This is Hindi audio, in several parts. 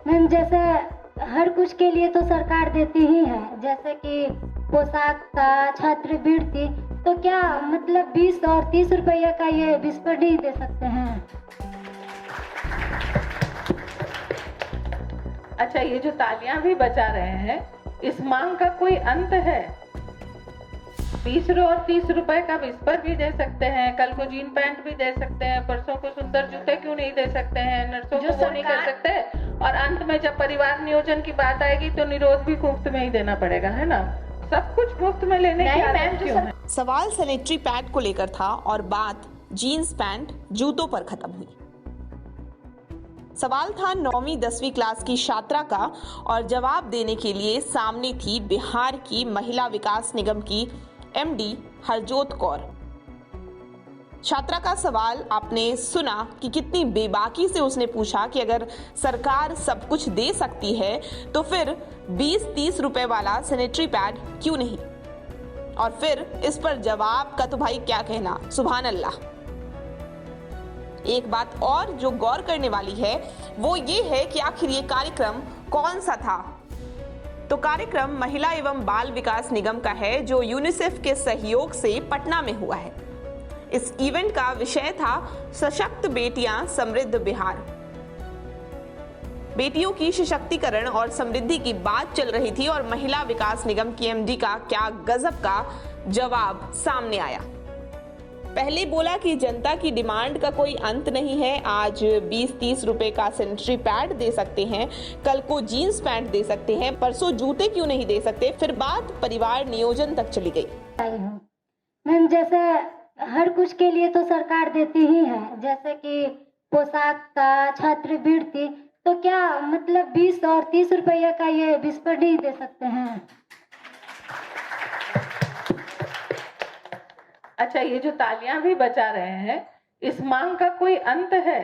मैम जैसे हर कुछ के लिए तो सरकार देती ही है, जैसे कि पोशाक का, छात्रवृत्ति, तो क्या मतलब 20 और 30 रुपया का ये विस्पडी दे सकते हैं? अच्छा, ये जो तालियां भी बजा रहे हैं, इस मांग का कोई अंत है? 20 और 30 रुपए का विस्पर भी दे सकते हैं, कल को जीन पैंट भी दे सकते हैं, परसों को सुंदर जूते क्यों नहीं दे सकते हैं, नर्सों को वो नहीं कर सकते, और अंत में जब परिवार नियोजन की बात आएगी तो निरोध भी मुफ्त में ही देना पड़ेगा, है ना? सब कुछ मुफ्त में लेने की आदत क्यों है? सवाल सैनिटरी पैड को लेकर था और बात जीन्स पैंट जूतों पर खत्म हुई। सवाल था 9वीं 10वीं क्लास की छात्रा का और जवाब देने के लिए सामने थी बिहार की महिला विकास निगम की एमडी हरजोत कौर। छात्रा का सवाल आपने सुना कि कितनी बेबाकी से उसने पूछा कि अगर सरकार सब कुछ दे सकती है तो फिर 20-30 रुपए वाला सैनिटरी पैड क्यों नहीं, और फिर इस पर जवाब का तो भाई क्या कहना, सुभान अल्लाह। एक बात और जो गौर करने वाली है वो ये है कि आखिर ये कार्यक्रम कौन सा था। तो कार्यक्रम महिला एवं बाल विकास निगम का है जो यूनिसेफ के सहयोग से पटना में हुआ है। इस इवेंट का विषय था सशक्त बेटियां समृद्ध बिहार। बेटियों की सशक्तिकरण और समृद्धि की बात चल रही थी और महिला विकास निगम की एमडी का क्या गजब का जवाब सामने आया। पहले बोला कि जनता की डिमांड का कोई अंत नहीं है, आज 20-30 रुपए का सैनिटरी पैड दे सकते हैं, कल को जीन्स पैंट दे सकते हैं, परसों जूते क्यों नहीं दे सकते, फिर बात परिवार नियोजन तक चली गई। मैम जैसे हर कुछ के लिए तो सरकार देती ही है, जैसे कि पोशाक का, छात्रवृत्ति, तो क्या मतलब 20 और 30 रुपया का ये विस्पडी दे सकते हैं? अच्छा, ये जो तालियां भी बजा रहे हैं, इस मांग का कोई अंत है?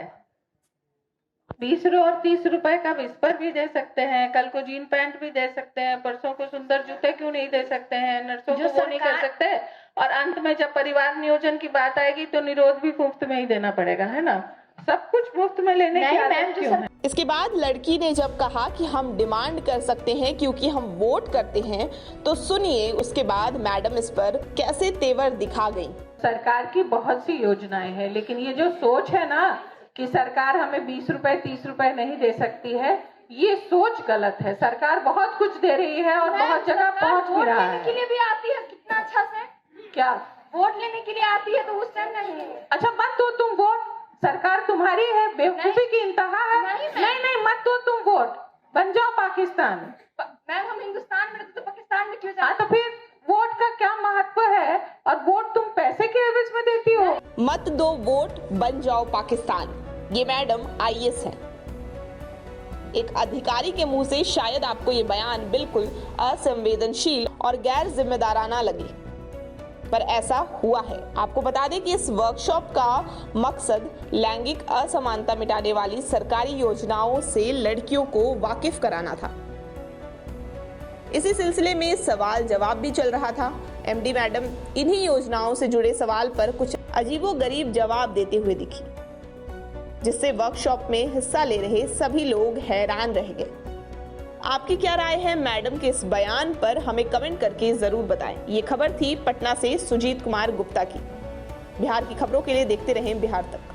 20 और 30 रुपए का विस्पर भी दे सकते हैं, कल को जीन पैंट भी दे सकते हैं, परसों को सुंदर जूते क्यों नहीं दे सकते हैं, नर्सों को वो नहीं कर सकते, और अंत में जब परिवार नियोजन की बात आएगी तो निरोध भी मुफ्त में ही देना पड़ेगा, है ना? सब कुछ मुफ्त में लेने की आदत क्यों है? इसके बाद लड़की ने जब कहा कि हम डिमांड कर सकते हैं क्योंकि हम वोट करते हैं, तो सुनिए उसके बाद मैडम इस पर कैसे तेवर दिखा गई। सरकार की बहुत सी योजनाएं हैं, लेकिन ये जो सोच है ना कि सरकार हमें 20 रुपए 30 रुपए नहीं दे सकती है, ये सोच गलत है। सरकार बहुत कुछ दे रही है और बहुत जगह पहुंच भी रहा है। के लिए भी आती है कितना अच्छा से, क्या वोट लेने के लिए आती है तो उस टाइम नहीं। अच्छा, मत दो तुम वोट, सरकार तुम्हारी है, बेवकूफी की इंतहा है। नहीं, मत दो तुम वोट, बन जाओ पाकिस्तान। मैम हम हिंदुस्तान में तो पाकिस्तान में क्यों जाए? हाँ, तो फिर वोट का क्या महत्व है, और वोट तुम पैसे के एवज में देती हो? मत दो वोट, बन जाओ पाकिस्तान। ये मैडम आईएएस है। एक अधिकारी के मुंह से शायद आपको ये बयान बिल्कुल असंवेदनशील और गैर जिम्मेदाराना लगे, पर ऐसा हुआ है। आपको बता दें कि इस वर्कशॉप का मकसद लैंगिक असमानता मिटाने वाली सरकारी योजनाओं से लड़कियों को वाकिफ कराना था। इसी सिलसिले में सवाल जवाब भी चल रहा था। एमडी मैडम इन्हीं योजनाओं से जुड़े सवाल पर कुछ अजीबोगरीब जवाब देते हुए दिखी, जिससे वर्कशॉप में हिस्सा ले रहे सभी लोग हैरान रह गए। आपकी क्या राय है मैडम के इस बयान पर, हमें कमेंट करके जरूर बताएं। ये खबर थी पटना से सुजीत कुमार गुप्ता की। बिहार की खबरों के लिए देखते रहें बिहार तक।